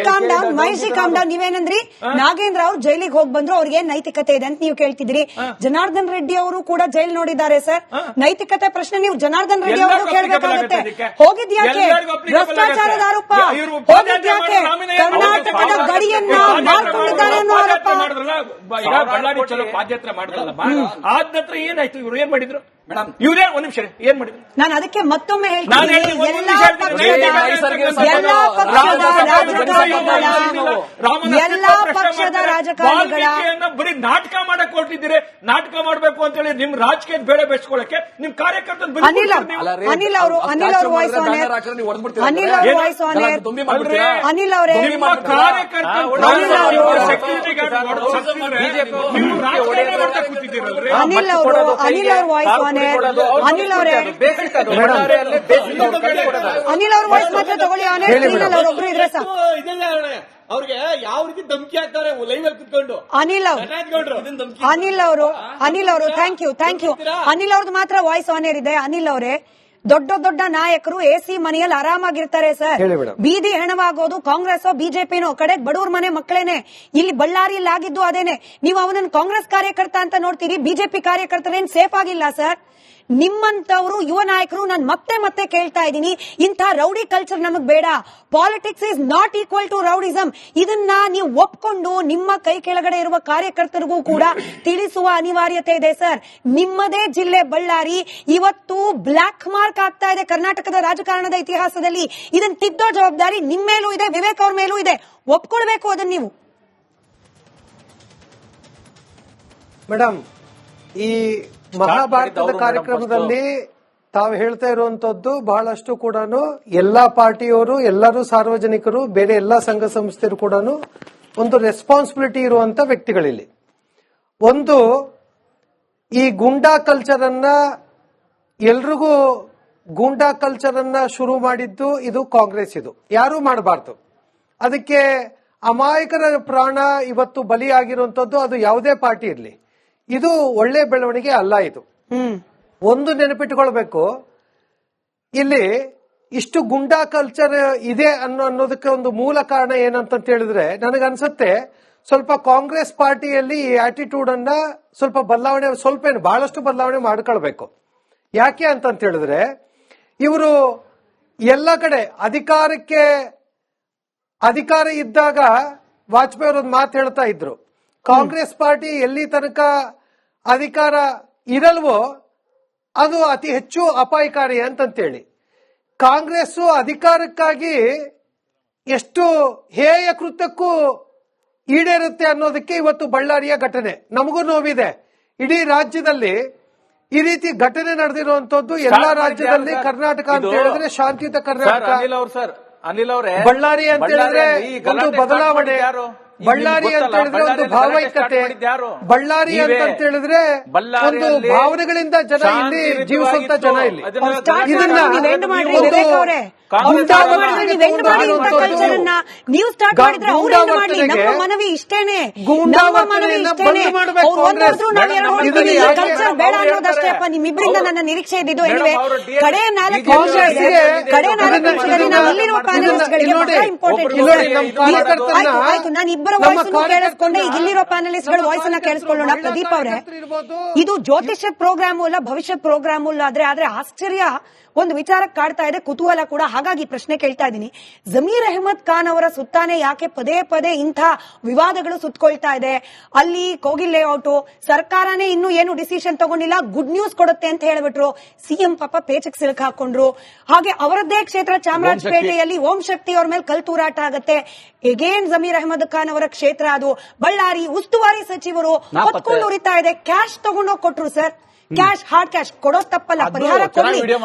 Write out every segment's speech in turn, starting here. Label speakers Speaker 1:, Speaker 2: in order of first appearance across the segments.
Speaker 1: Calm down. ನೀವೇನಂದ್ರಿ Nagendra ಅವ್ರು ಜೈಲಿಗೆ ಹೋಗಿ ಬಂದ್ರು, ಅವ್ರಿಗೆ ಏನ್ ನೈತಿಕತೆ ಇದೆ ಅಂತ ನೀವು ಕೇಳ್ತಿದ್ರಿ. ಜನಾರ್ದನ್ ರೆಡ್ಡಿ ಅವರು ಕೂಡ ಜೈಲ್ ನೋಡಿದ್ದಾರೆ ಸರ್. ನೈತಿಕತೆ ಪ್ರಶ್ನೆ ನೀವು ಜನಾರ್ದನ್ ರೆಡ್ಡಿ ಅವರು ಕೇಳಬೇಕಾಗುತ್ತೆ. ಹೋಗಿದ್ಯಾಕೆ ಭ್ರಷ್ಟಾಚಾರದ ಆರೋಪ, ಹೋಗಿದ್ಯಾಕೆ ಕರ್ನಾಟಕದ ಗಡಿಯನ್ನ ಮಾರ್ಕೊಂಡಿದ್ದಾರೆ ಅನ್ನೋ ಆರೋಪ.
Speaker 2: ಪಾದಯಾತ್ರೆ ಮಾಡಿದ್ರಲ್ಲ, ಆದ ನಂತರ ಏನಾಯ್ತು? ಇವ್ರು ಏನ್ ಮಾಡಿದ್ರು ಮೇಡಮ್? ಇವ್ರೇ ಒಂದ್ ನಿಮಿಷ ಏನ್ ಮಾಡಿದ್ರು?
Speaker 1: ನಾನು ಅದಕ್ಕೆ ಮತ್ತೊಮ್ಮೆ ಹೇಳ್ತೀನಿ, ಎಲ್ಲಾ ಪಕ್ಷದ ರಾಜಕಾರಣಿಗಳ
Speaker 2: ಬರೀ ನಾಟಕ ಮಾಡಕ್ ಹೊರಟಿದ್ದೀರಿ. ನಾಟಕ ಮಾಡ್ಬೇಕು ಅಂತ ಹೇಳಿ ನಿಮ್ ರಾಜಕೀಯದ ಬೇಳೆ ಬೆಳೆಸ್ಕೊಳ್ಳಕ್ಕೆ ನಿಮ್ ಕಾರ್ಯಕರ್ತ
Speaker 1: ಅನಿಲ್ ಅವರು ವಾಯ್ಸ್ ಆನ್ ಏರ್, ಅನಿಲ್ ಅವರೇ
Speaker 2: ಕಾರ್ಯಕರ್ತ
Speaker 1: ಅನಿಲ್ ಅವ್ರ ವಾಯ್ಸ್ ಆನ್ ಏರ್, ಅನಿಲ್ ಅವರೇ ಅನಿಲ್ ಅವ್ರ ವಾಯ್ಸ್ ಮಾತ್ರ ತಗೊಳ್ಳಿ. ಆನ್ ಏರ್ ಅವ್ರು ಒಬ್ರು ಇದ್ರೆ ಸಾಕು.
Speaker 3: ಅವ್ರಿಗೆ ಯಾವ ರೀತಿ ಧಮಕಿ ಹಾಕ್ತಾರೆ ಲೈವ್ ಅಲ್ಲಿ ಕುತ್ಕೊಂಡು.
Speaker 1: ಅನಿಲ್ ಅವರು ಥ್ಯಾಂಕ್ ಯು. ಅನಿಲ್ ಅವ್ರದ್ದು ಮಾತ್ರ ವಾಯ್ಸ್ ಆನ್ ಏರ್ ಇದೆ. ಅನಿಲ್ ಅವರೇ, ದೊಡ್ಡ ನಾಯಕರು ಎಸಿ ಮನೆಯಲ್ಲಿ ಆರಾಮಾಗಿರ್ತಾರೆ ಸರ್. ಬೀದಿ ಹೆಣವಾಗೋದು ಕಾಂಗ್ರೆಸ್ ಬಿಜೆಪಿನೋ, ಕಡೆ ಬಡವ್ರ ಮನೆ ಮಕ್ಕಳೇನೆ. ಇಲ್ಲಿ ಬಳ್ಳಾರಿಯಲ್ಲಿ ಆಗಿದ್ದು ಅದೇನೆ. ನೀವು ಅವನನ್ನು ಕಾಂಗ್ರೆಸ್ ಕಾರ್ಯಕರ್ತ ಅಂತ ನೋಡ್ತೀರಿ, ಬಿಜೆಪಿ ಕಾರ್ಯಕರ್ತರೇನ್ ಸೇಫ್ ಆಗಿಲ್ಲ ಸರ್. ನಿಮ್ಮಂತವರು ಯುವ ನಾಯಕರು ನಾನು ಮತ್ತೆ ಕೇಳ್ತಾ ಇದ್ದೀನಿ, ಇಂಥ ರೌಡಿ ಕಲ್ಚರ್ ನಮಗ್ ಬೇಡ. Politics is not equal to rowdyism. ಇದನ್ನ ನೀವು ಒಪ್ಕೊಂಡು ನಿಮ್ಮ ಕೈ ಕೆಳಗಡೆ ಇರುವ ಕಾರ್ಯಕರ್ತರಿಗೂ ಕೂಡ ತಿಳಿಸುವ ಅನಿವಾರ್ಯತೆ ಇದೆ ಸರ್. ನಿಮ್ಮದೇ ಜಿಲ್ಲೆ ಬಳ್ಳಾರಿ ಇವತ್ತು ಬ್ಲಾಕ್ ಮಾರ್ಕ್ ಆಗ್ತಾ ಇದೆ ಕರ್ನಾಟಕದ ರಾಜಕಾರಣದ ಇತಿಹಾಸದಲ್ಲಿ. ಇದನ್ನ ತಿದ್ದೋ ಜವಾಬ್ದಾರಿ ನಿಮ್ಮ ಮೇಲೂ ಇದೆ, ವಿವೇಕ್ ಅವ್ರ ಮೇಲೂ ಇದೆ. ಒಪ್ಕೊಳ್ಬೇಕು ಅದನ್ನ ನೀವು.
Speaker 4: ಮೇಡಮ್, ಈ ಮಹಾಭಾರತದ ಕಾರ್ಯಕ್ರಮದಲ್ಲಿ ತಾವು ಹೇಳ್ತಾ ಇರುವಂತದ್ದು ಬಹಳಷ್ಟು ಕೂಡ ಎಲ್ಲಾ ಪಾರ್ಟಿಯವರು, ಎಲ್ಲರೂ ಸಾರ್ವಜನಿಕರು, ಬೇರೆ ಎಲ್ಲಾ ಸಂಘ ಸಂಸ್ಥೆರು ಕೂಡ ಒಂದು ರೆಸ್ಪಾನ್ಸಿಬಿಲಿಟಿ ಇರುವಂತ ವ್ಯಕ್ತಿಗಳಿಲ್ಲಿ. ಒಂದು, ಈ ಗೂಂಡಾ ಕಲ್ಚರ್ ಅನ್ನ ಎಲ್ರಿಗೂ ಗೂಂಡಾ ಕಲ್ಚರ್ ಅನ್ನ ಶುರು ಮಾಡಿದ್ದು ಇದು ಕಾಂಗ್ರೆಸ್. ಇದು ಯಾರು ಮಾಡಬಾರ್ದು. ಅದಕ್ಕೆ ಅಮಾಯಕರ ಪ್ರಾಣ ಇವತ್ತು ಬಲಿಯಾಗಿರುವಂತದ್ದು ಅದು ಯಾವುದೇ ಪಾರ್ಟಿ ಇರಲಿ, ಇದು ಒಳ್ಳೆ ಬೆಳವಣಿಗೆ ಅಲ್ಲ. ಇದು ಒಂದು ನೆನಪಿಟ್ಟುಕೊಳ್ಬೇಕು, ಇಲ್ಲಿ ಇಷ್ಟು ಗುಂಡಾ ಕಲ್ಚರ್ ಇದೆ ಅನ್ನೋದಕ್ಕೆ ಒಂದು ಮೂಲ ಕಾರಣ ಏನಂತ ಹೇಳಿದ್ರೆ, ನನಗನ್ಸುತ್ತೆ ಸ್ವಲ್ಪ ಕಾಂಗ್ರೆಸ್ ಪಾರ್ಟಿಯಲ್ಲಿ ಈ ಆಟಿಟ್ಯೂಡ್ ಅನ್ನ ಸ್ವಲ್ಪ ಬದಲಾವಣೆ, ಬಹಳಷ್ಟು ಬದಲಾವಣೆ ಮಾಡ್ಕೊಳ್ಬೇಕು. ಯಾಕೆ ಅಂತ ಹೇಳಿದ್ರೆ, ಇವರು ಎಲ್ಲ ಕಡೆ ಅಧಿಕಾರ ಇದ್ದಾಗ ವಾಜಪೇಯಿ ಅವರು ಒಂದು ಮಾತು ಹೇಳ್ತಾ ಇದ್ರು, ಕಾಂಗ್ರೆಸ್ ಪಾರ್ಟಿ ಎಲ್ಲಿ ತನಕ ಅಧಿಕಾರ ಇರಲ್ವೋ ಅದು ಅತಿ ಹೆಚ್ಚು ಅಪಾಯಕಾರಿ ಅಂತಂತೇಳಿ. ಕಾಂಗ್ರೆಸ್ ಅಧಿಕಾರಕ್ಕಾಗಿ ಎಷ್ಟು ಹೇಯ ಕೃತ್ಯಕ್ಕೂ ಈಡೇರುತ್ತೆ ಅನ್ನೋದಕ್ಕೆ ಇವತ್ತು ಬಳ್ಳಾರಿಯ ಘಟನೆ. ನಮಗೂ ನೋವಿದೆ. ಇಡೀ ರಾಜ್ಯದಲ್ಲಿ ಈ ರೀತಿ ಘಟನೆ ನಡೆದಿರುವಂತದ್ದು ಎಲ್ಲಾ ರಾಜ್ಯದಲ್ಲಿ. ಕರ್ನಾಟಕ ಅಂತ ಹೇಳಿದ್ರೆ ಶಾಂತಿಯುತ ಕರ್ನಾಟಕ.
Speaker 2: ಅನಿಲ್ ಅವರೇ,
Speaker 4: ಬಳ್ಳಾರಿ ಅಂತ ಹೇಳಿದ್ರೆ ಒಂದು ಬದಲಾವಣೆ, ಬಳ್ಳಾರಿ ಅಂತ ಹೇಳಿದ್ರೆ ಒಂದು ಭಾವೈಕ್ಯತೆ, ಬಳ್ಳಾರಿ ಅಂತ ಹೇಳಿದ್ರೆ ಒಂದು ಭಾವನೆಗಳಿಂದ ಜನ ಇಲ್ಲಿ ಜೀವಿಸುವಂತ ಜನ ಇಲ್ಲಿ. ಇದನ್ನ
Speaker 1: ನೀವು ಸ್ಟಾರ್ಟ್ ಮಾಡಿದ್ರೆ ಮನವಿ ಇಷ್ಟೇನೆ, ಬೇಡ ಅನ್ನೋದಷ್ಟೇ ಅಪ್ಪ. ನಿಮ್ಮಿಬ್ಬರಿಂದ ನನ್ನ ನಿರೀಕ್ಷೆ ಇದ್ದಿದ್ದು. ಎನಿವೆ, ಕಡೆ 4 ನಿಮಿಷದಲ್ಲಿ ನಾವು ಇಲ್ಲಿರುವ ಪ್ಯಾನಲಿಸ್ಟ್ಗಳಿಗೆ ಬಹಳ ಇಂಪಾರ್ಟೆಂಟ್. ಆಯ್ತು, ನಾನು ಇಬ್ಬರ ವಾಯ್ಸ್ ಕೇಳಿಸ್ಕೊಂಡೆ. ಈಗ ಇಲ್ಲಿರೋ ಪ್ಯಾನಲಿಸ್ಟ್ಗಳ ವಾಯ್ಸ್ ಅನ್ನ ಕೇಳಿಸ್ಕೊಳ್ಳೋಣ. ಪ್ರದೀಪ್ ಅವರೇ, ಇದು ಜ್ಯೋತಿಷ್ಯ ಪ್ರೋಗ್ರಾಮ್ ಅಲ್ಲ, ಭವಿಷ್ಯ ಪ್ರೋಗ್ರಾಮ್ ಅಲ್ಲ. ಆದ್ರೆ ಆಶ್ಚರ್ಯ ಒಂದು ವಿಚಾರಕ್ಕೆ ಕಾಡ್ತಾ ಇದೆ, ಕುತೂಹಲ ಕೂಡ. ಹಾಗಾಗಿ ಪ್ರಶ್ನೆ ಕೇಳ್ತಾ ಇದ್ದೀನಿ, ಜಮೀರ್ ಅಹಮದ್ ಖಾನ್ ಅವರ ಸುತ್ತಾನೆ ಯಾಕೆ ಪದೇ ಇಂಥ ವಿವಾದಗಳು ಸುತ್ತಕೊಳ್ತಾ ಇದೆ? ಅಲ್ಲಿ ಕೋಗಿಲ್ ಲೇಔಟ್ ಸರ್ಕಾರನೇ ಇನ್ನೂ ಏನು ಡಿಸಿಷನ್ ತಗೊಂಡಿಲ್ಲ, ಗುಡ್ ನ್ಯೂಸ್ ಕೊಡುತ್ತೆ ಅಂತ ಹೇಳ್ಬಿಟ್ರು. ಸಿಎಂ ಪಾಪ ಪೇಚಕ್ ಸಿಲುಕ ಹಾಕೊಂಡ್ರು. ಹಾಗೆ ಅವರದ್ದೇ ಕ್ಷೇತ್ರ ಚಾಮರಾಜಪೇಟೆಯಲ್ಲಿ ಓಂ ಶಕ್ತಿ ಅವ್ರ ಮೇಲೆ ಕಲ್ತೂರಾಟ ಆಗತ್ತೆ. ಎಗೇನ್ ಜಮೀರ್ ಅಹಮದ್ ಖಾನ್ ಅವರ ಕ್ಷೇತ್ರ ಅದು. ಬಳ್ಳಾರಿ ಉಸ್ತುವಾರಿ ಸಚಿವರು ಹೊತ್ಕೊಂಡು ಉರಿತಾ ಇದೆ. ಕ್ಯಾಶ್ ತಗೊಂಡೋಗಿ ಕೊಟ್ರು ಸರ್. ಕ್ಯಾಶ್, ಹಾರ್ಡ್ ಕ್ಯಾಶ್ ಕೊಡೋದು ತಪ್ಪಲ್ಲ, ಪರಿಹಾರ ಕೊಡಿ.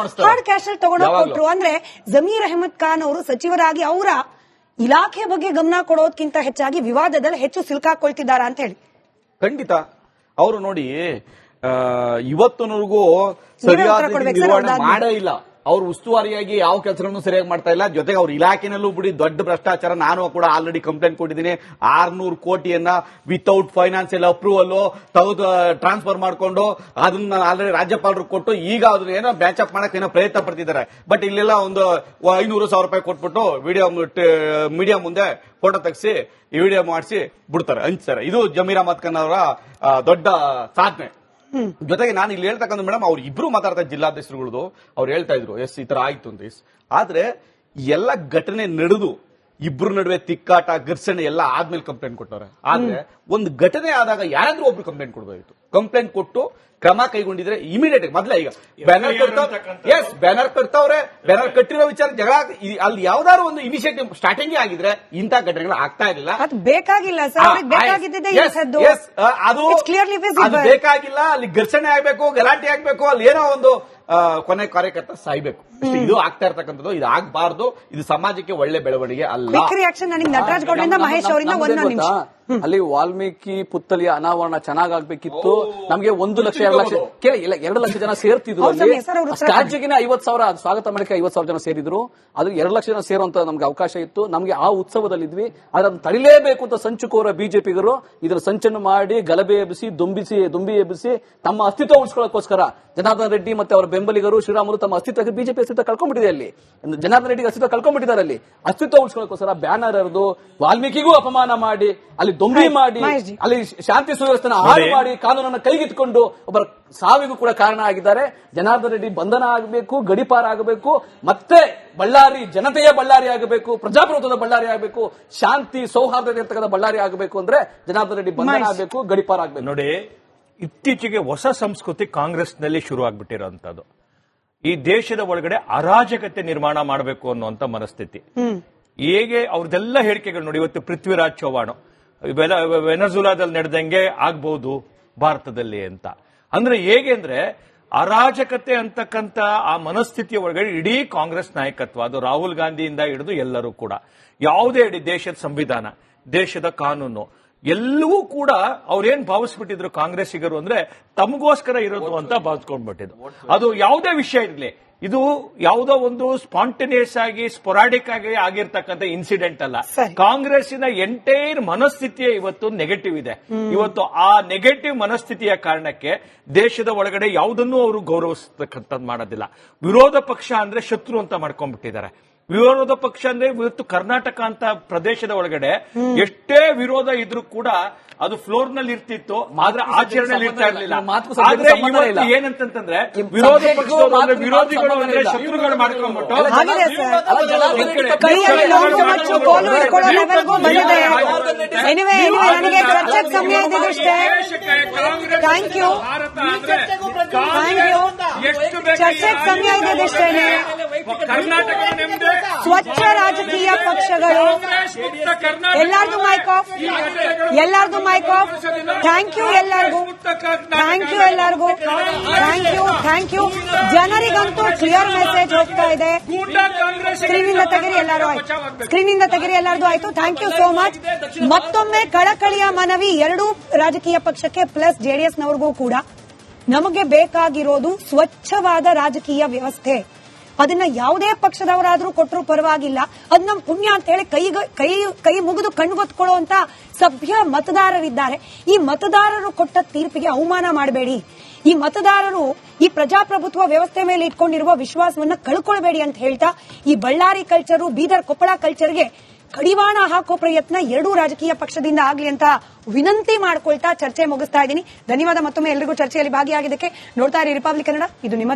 Speaker 1: ಹಾರ್ಡ್ ಕ್ಯಾಶ್ ಅಲ್ಲಿ ತಗೊಂಡೋಗಿ ಕೊಟ್ರು. ಅಂದ್ರೆ ಜಮೀರ್ ಅಹಮದ್ ಖಾನ್ ಅವರು ಸಚಿವರಾಗಿ ಅವರ ಇಲಾಖೆ ಬಗ್ಗೆ ಗಮನ ಕೊಡೋದಕ್ಕಿಂತ ಹೆಚ್ಚಾಗಿ ವಿವಾದದಲ್ಲಿ ಹೆಚ್ಚು ಸಿಲುಕಾಕೊಳ್ತಿದ್ದಾರಾ ಅಂತ ಹೇಳಿ.
Speaker 5: ಖಂಡಿತ ಅವರು ನೋಡಿ, ಇವತ್ತಿನವರೆಗೂ ಸರಿಯಾದ ನಿರ್ವಹಣೆ ಮಾಡೇ ಇಲ್ಲ. ಅವ್ರು ಉಸ್ತುವಾರಿಯಾಗಿ ಯಾವ ಕೆಲಸಗಳನ್ನು ಸರಿಯಾಗಿ ಮಾಡ್ತಾ ಇಲ್ಲ. ಜೊತೆಗೆ ಅವ್ರ ಇಲಾಖೆನಲ್ಲೂ ಬಿಡಿ ದೊಡ್ಡ ಭ್ರಷ್ಟಾಚಾರ. ನಾನು ಕೂಡ ಆಲ್ರೆಡಿ ಕಂಪ್ಲೇಂಟ್ ಕೊಟ್ಟಿದ್ದೀನಿ. 600 ಕೋಟಿಯನ್ನ ವಿತೌಟ್ ಫೈನಾನ್ಸಿಯಲ್ ಅಪ್ರೂವಲ್ ತೆಗೆದು ಟ್ರಾನ್ಸ್ಫರ್ ಮಾಡ್ಕೊಂಡು ಅದನ್ನ ಆಲ್ರೆಡಿ ರಾಜ್ಯಪಾಲರು ಕೊಟ್ಟು ಈಗ ಅದನ್ನ ಏನೋ ಬ್ಯಾಚ್ ಅಪ್ ಮಾಡಕ್ಕೆ ಏನೋ ಪ್ರಯತ್ನ ಪಡ್ತಿದ್ದಾರೆ. ಬಟ್ ಇಲ್ಲೆಲ್ಲ ಒಂದು 500,000 ರೂಪಾಯಿ ಕೊಟ್ಬಿಟ್ಟು ಮೀಡಿಯಾ ಮುಂದೆ ಫೋಟೋ ತೆಗೆಸಿ ಈ ವಿಡಿಯೋ ಮಾಡಿಸಿ ಬಿಡ್ತಾರೆ, ಹಂಚ್ತಾರೆ. ಇದು ಜಮೀರ್ ಅಹಮದ್ ಖಾನ್ ಅವರ ದೊಡ್ಡ ಸಾಧನೆ. ಜೊತೆಗೆ ನಾನು ಇಲ್ಲಿ ಹೇಳ್ತಕ್ಕಂಥ ಮೇಡಮ್, ಅವ್ರು ಇಬ್ರು ಮಾತಾಡ್ತಾ ಜಿಲ್ಲಾಧ್ಯಕ್ಷರುಗಳದು ಅವ್ರು ಹೇಳ್ತಾ ಇದ್ರು ಎಸ್ ಈ ತರ ಆಯ್ತು ಅಂತ. ಆದ್ರೆ ಎಲ್ಲ ಘಟನೆ ನಡೆದು ಇಬ್ರು ನಡುವೆ ತಿಕ್ಕಾಟ ಘರ್ಷಣೆ ಎಲ್ಲ ಆದ್ಮೇಲೆ ಕಂಪ್ಲೇಂಟ್ ಕೊಟ್ಟವ್ರೆ. ಆದ್ರೆ ಒಂದು ಘಟನೆ ಆದಾಗ ಯಾರಾದ್ರೂ ಒಬ್ರು ಕಂಪ್ಲೇಂಟ್ ಕೊಡ್ಬೋದಿತ್ತು. ಕಂಪ್ಲೇಂಟ್ ಕೊಟ್ಟು ಕ್ರಮ ಕೈಗೊಂಡಿದ್ರೆ ಇಮಿಡಿಯೇಟ್ ಮೊದಲೇ ಈಗ ಬ್ಯಾನರ್ ಕಟ್ತಾವ್ರೆ, ಬ್ಯಾನರ್ ಕಟ್ಟಿರೋ ವಿಚಾರ ಜಗಳ ಅಲ್ಲಿ ಯಾವ್ದಾದ್ರು ಒಂದು ಇನಿಷಿಯೇಟಿವ್ ಸ್ಟಾರ್ಟಿಂಗ್ ಆಗಿದ್ರೆ ಇಂಥ ಘಟನೆಗಳು ಆಗ್ತಾ ಇರಲಿಲ್ಲ.
Speaker 1: ಅದು ಬೇಕಾಗಿಲ್ಲ ಸರ್,
Speaker 5: ಅದು ಬೇಕಾಗಿಲ್ಲ. ಅಲ್ಲಿ ಘರ್ಷಣೆ ಆಗ್ಬೇಕು, ಗಲಾಟೆ ಆಗ್ಬೇಕು, ಅಲ್ಲಿ ಏನೋ ಒಂದು ಕೊನೆ ಕಾರ್ಯಕರ್ತ ಸಾಯ್ಬೇಕು. ಇದು ಆಗ್ತಾ ಇರ್ತಕ್ಕಂಥದ್ದು, ಇದು ಆಗ್ಬಾರ್ದು. ಇದು ಸಮಾಜಕ್ಕೆ ಒಳ್ಳೆ ಬೆಳವಣಿಗೆ ಅಲ್ಲ.
Speaker 1: ನಟರಾಜ್ ಗೌಡ್ರಿಂದ ಮಹೇಶ್ ಅವರಿಂದ ಒಂದು ನಿಮಿಷ.
Speaker 6: ಅಲ್ಲಿ ವಾಲ್ಮೀಕಿ ಪುತ್ತಳಿಯ ಅನಾವರಣ ಚೆನ್ನಾಗಾಗ್ಬೇಕಿತ್ತು. ನಮಗೆ 1 ಲಕ್ಷ 2 ಲಕ್ಷ 2 ಲಕ್ಷ ಜನ ಸೇರ್ತಿದ್ರು. ಅಲ್ಲಿ ಸ್ಟ್ಯಾಚ್ಯೂಗಿನ 50,000 ಸ್ವಾಗತ ಮಾಡಕ್ಕೆ 50,000 ಜನ ಸೇರಿದ್ರು. ಅದು 2 ಲಕ್ಷ ಜನ ಸೇರುವಂತ ನಮ್ಗೆ ಅವಕಾಶ ಇತ್ತು. ನಮ್ಗೆ ಆ ಉತ್ಸವದಲ್ಲಿದ್ವಿ. ಅದನ್ನು ತಡಿಲೇಬೇಕು ಅಂತ ಸಂಚುಕೋರ ಬಿಜೆಪಿಗರು ಇದರ ಸಂಚನ್ನು ಮಾಡಿ ಗಲಭೆ ಎಬ್ಬಿಸಿ ದುಂಬಿ ಎಬ್ಬಿಸಿ ತಮ್ಮ ಅಸ್ತಿತ್ವ ಉಳಿಸ್ಕೊಳ್ಳೋಕೋಸ್ಕರ ಜನಾರ್ದನ್ ರೆಡ್ಡಿ ಮತ್ತೆ ಅವರ ಬೆಂಬಲಿಗರು ಶ್ರೀರಾಮುಲು ತಮ್ಮ ಅಸ್ತಿತ್ವ ಬಿಜೆಪಿ ಅಸ್ತಿತ್ವ ಕಳ್ಕೊಂಡ್ಬಿಟ್ಟಿದೆ. ಅಲ್ಲಿ ಜನಾರ್ದನ್ ರೆಡ್ಡಿ ಅಸ್ತಿತ್ವ ಕಳ್ಕೊಂಡ್ಬಿಟ್ಟಿದ್ದಾರೆ. ಅಲ್ಲಿ ಅಸ್ತಿತ್ವ ಉಳಿಸ್ಕೊಳ್ಳೋಕೋಸ್ಕರ ಬ್ಯಾನರ್ ಹರಿದು ವಾಲ್ಮೀಕಿಗೂ ಅಪಮಾನ ಮಾಡಿ ಅಲ್ಲಿ ದೊಂಬಿ ಮಾಡಿ ಅಲ್ಲಿ ಶಾಂತಿ ಸುವ್ಯವಸ್ಥೆನ ಹಾಳು ಮಾಡಿ ಕಾನೂನನ್ನು ಕೈಗೆತ್ತಿಕೊಂಡು ಒಬ್ಬರ ಸಾವಿಗೂ ಕೂಡ ಕಾರಣ ಆಗಿದ್ದಾರೆ. ಜನಾರ್ದನ್ ರೆಡ್ಡಿ ಬಂಧನ ಆಗಬೇಕು, ಗಡಿಪಾರ ಆಗಬೇಕು, ಮತ್ತೆ ಬಳ್ಳಾರಿ ಜನತೆಯ ಬಳ್ಳಾರಿ ಆಗಬೇಕು, ಪ್ರಜಾಪ್ರಭುತ್ವದ ಬಳ್ಳಾರಿ ಆಗಬೇಕು, ಶಾಂತಿ ಸೌಹಾರ್ದತೆ ಇರ್ತಕ್ಕಂಥ ಬಳ್ಳಾರಿ ಆಗಬೇಕು ಅಂದ್ರೆ ಜನಾರ್ದನ್ ರೆಡ್ಡಿ ಬಂಧನ ಆಗಬೇಕು, ಗಡಿಪಾರ ಆಗಬೇಕು.
Speaker 2: ನೋಡಿ, ಇತ್ತೀಚೆಗೆ ಹೊಸ ಸಂಸ್ಕೃತಿ ಕಾಂಗ್ರೆಸ್ನಲ್ಲಿ ಶುರು ಆಗ್ಬಿಟ್ಟಿರೋಂಥದ್ದು. ಈ ದೇಶದ ಒಳಗಡೆ ಅರಾಜಕತೆ ನಿರ್ಮಾಣ ಮಾಡಬೇಕು ಅನ್ನುವಂತ ಮನಸ್ಥಿತಿ. ಹೇಗೆ ಅವ್ರದೆಲ್ಲ ಹೇಳಿಕೆಗಳು ನೋಡಿ. ಇವತ್ತು ಪೃಥ್ವಿರಾಜ್ ಚೌಹಾಣ್ ವೆನೆಜುಲಾದಲ್ಲಿ ನಡೆದಂಗೆ ಆಗ್ಬಹುದು ಭಾರತದಲ್ಲಿ ಅಂತ. ಅಂದ್ರೆ ಹೇಗೆ ಅಂದ್ರೆ ಅರಾಜಕತೆ ಅಂತಕ್ಕಂಥ ಆ ಮನಸ್ಥಿತಿಯ ಒಳಗಡೆ ಇಡೀ ಕಾಂಗ್ರೆಸ್ ನಾಯಕತ್ವ, ಅದು ರಾಹುಲ್ ಗಾಂಧಿಯಿಂದ ಹಿಡಿದು ಎಲ್ಲರೂ ಕೂಡ, ಯಾವುದೇ ಇಡೀ ದೇಶದ ಸಂವಿಧಾನ, ದೇಶದ ಕಾನೂನು ಎಲ್ಲವೂ ಕೂಡ ಅವ್ರೇನ್ ಭಾವಿಸ್ಬಿಟ್ಟಿದ್ರು ಕಾಂಗ್ರೆಸ್ಸಿಗರು ಅಂದ್ರೆ ತಮಗೋಸ್ಕರ ಇರೋದು ಅಂತ ಭಾವಿಸ್ಕೊಂಡ್ಬಿಟ್ಟಿದ್ರು. ಅದು ಯಾವುದೇ ವಿಷಯ ಇರಲಿ, ಇದು ಯಾವುದೋ ಒಂದು ಸ್ಪಾಂಟೇನಿಯಸ್ ಆಗಿ ಸ್ಪೊರಾಡಿಕ್ ಆಗಿ ಆಗಿರ್ತಕ್ಕಂಥ ಇನ್ಸಿಡೆಂಟ್ ಅಲ್ಲ. ಕಾಂಗ್ರೆಸ್ಸಿನ ಎಂಟೈರ್ ಮನಸ್ಥಿತಿಯೇ ಇವತ್ತು ನೆಗೆಟಿವ್ ಇದೆ. ಇವತ್ತು ಆ ನೆಗೆಟಿವ್ ಮನಸ್ಥಿತಿಯ ಕಾರಣಕ್ಕೆ ದೇಶದ ಒಳಗಡೆ ಯಾವುದನ್ನೂ ಅವರು ಗೌರವಿಸತಕ್ಕಂಥದ್ದು ಮಾಡೋದಿಲ್ಲ. ವಿರೋಧ ಪಕ್ಷ ಅಂದ್ರೆ ಶತ್ರು ಅಂತ ಮಾಡ್ಕೊಂಡ್ಬಿಟ್ಟಿದ್ದಾರೆ. ವಿರೋಧ ಪಕ್ಷ ಅಂದ್ರೆ ಇವತ್ತು ಕರ್ನಾಟಕ ಅಂತ ಪ್ರದೇಶದ ಒಳಗಡೆ ಎಷ್ಟೇ ವಿರೋಧ ಇದ್ರೂ ಕೂಡ ಅದು ಫ್ಲೋರ್ ನಲ್ಲಿ ಇರ್ತಿತ್ತು, ಆದ್ರೆ ಆಚರಣೆಯಲ್ಲಿ ಇರ್ತಾ ಇರಲಿಲ್ಲ. ಆದ್ರೆ ಇವತ್ತು ಏನಂತಂದ್ರೆ ವಿರೋಧ ಪಕ್ಷ ವಿರೋಧಿಗಳು ಅಂದ್ರೆ ಶತ್ರುಗಳು ಮಾಡ್ಕೊಂಡ್ಬಿಟ್ಟು
Speaker 1: ನನಗೆ ಚರ್ಚೆಗೆ ಸಮಯ ಇದೆ. Thank you. ಚರ್ಚೆಗೆ ಸಮಯ ಇದೆ. ಸ್ವಚ್ಛ ರಾಜಕೀಯ ಪಕ್ಷಗಳು ಎಲ್ಲಾರ್ದು ಮೈಕ್ ಆಫ್, ಎಲ್ಲಾರ್ದು ಮೈಕ್ ಆಫ್. ಥ್ಯಾಂಕ್ ಯು ಎಲ್ಲರಿಗೂ, ಥ್ಯಾಂಕ್ ಯು ಎಲ್ಲರಿಗೂ, ಥ್ಯಾಂಕ್ ಯು. ಜನರಿಗಂತೂ ಕ್ಲಿಯರ್ ಮೆಸೇಜ್ ಹೋಗ್ತಾ ಇದೆ. ಸ್ಕ್ರೀನಿಂದ ತೆಗಿರಿ ಎಲ್ಲರೂ ಆಯ್ತು, ಸ್ಕ್ರೀನಿಂದ ತೆಗಿರಿ ಎಲ್ಲರದು ಆಯ್ತು. Thank you so much. ಮತ್ತೊಮ್ಮೆ ಕಳಕಳಿಯ ಮನವಿ ಎರಡೂ ರಾಜಕೀಯ ಪಕ್ಷಕ್ಕೆ ಪ್ಲಸ್ ಜೆಡಿಎಸ್ನವ್ರಿಗೂ ಕೂಡ. ನಮಗೆ ಬೇಕಾಗಿರೋದು ಸ್ವಚ್ಛವಾದ ರಾಜಕೀಯ ವ್ಯವಸ್ಥೆ. ಅದನ್ನ ಯಾವುದೇ ಪಕ್ಷದವರಾದ್ರೂ ಕೊಟ್ಟರು ಪರವಾಗಿಲ್ಲ. ಅದು ನಮ್ಮ ಪುಣ್ಯ ಅಂತ ಹೇಳಿ ಕೈ ಮುಗಿದು ಕಣ್ಗೊತ್ಕೊಳ್ಳುವಂತ ಸಭ್ಯ ಮತದಾರರಿದ್ದಾರೆ. ಈ ಮತದಾರರು ಕೊಟ್ಟ ತೀರ್ಪಿಗೆ ಅವಮಾನ ಮಾಡಬೇಡಿ. ಈ ಮತದಾರರು ಈ ಪ್ರಜಾಪ್ರಭುತ್ವ ವ್ಯವಸ್ಥೆ ಮೇಲೆ ಇಟ್ಕೊಂಡಿರುವ ವಿಶ್ವಾಸವನ್ನ ಕಳ್ಕೊಳ್ಬೇಡಿ ಅಂತ ಹೇಳ್ತಾ ಈ ಬಳ್ಳಾರಿ ಕಲ್ಚರು, ಬೀದರ್ ಕೊಪ್ಪಳ ಕಲ್ಚರ್ಗೆ ಕಡಿವಾಣ ಹಾಕೋ ಪ್ರಯತ್ನ ಎರಡೂ ರಾಜಕೀಯ ಪಕ್ಷದಿಂದ ಆಗ್ಲಿ ಅಂತ ವಿನಂತಿ ಮಾಡ್ಕೊಳ್ತಾ ಚರ್ಚೆ ಮುಗಿಸ್ತಾ ಇದ್ದೀನಿ. ಧನ್ಯವಾದ ಮತ್ತೊಮ್ಮೆ ಎಲ್ಲರಿಗೂ ಚರ್ಚೆಯಲ್ಲಿ ಭಾಗಿಯಾಗಿದ್ದಕ್ಕೆ. ನೋಡ್ತಾ ಇರಿ ರಿಪಬ್ಲಿಕ್ ಕನ್ನಡ, ಇದು ನಿಮ್ಮ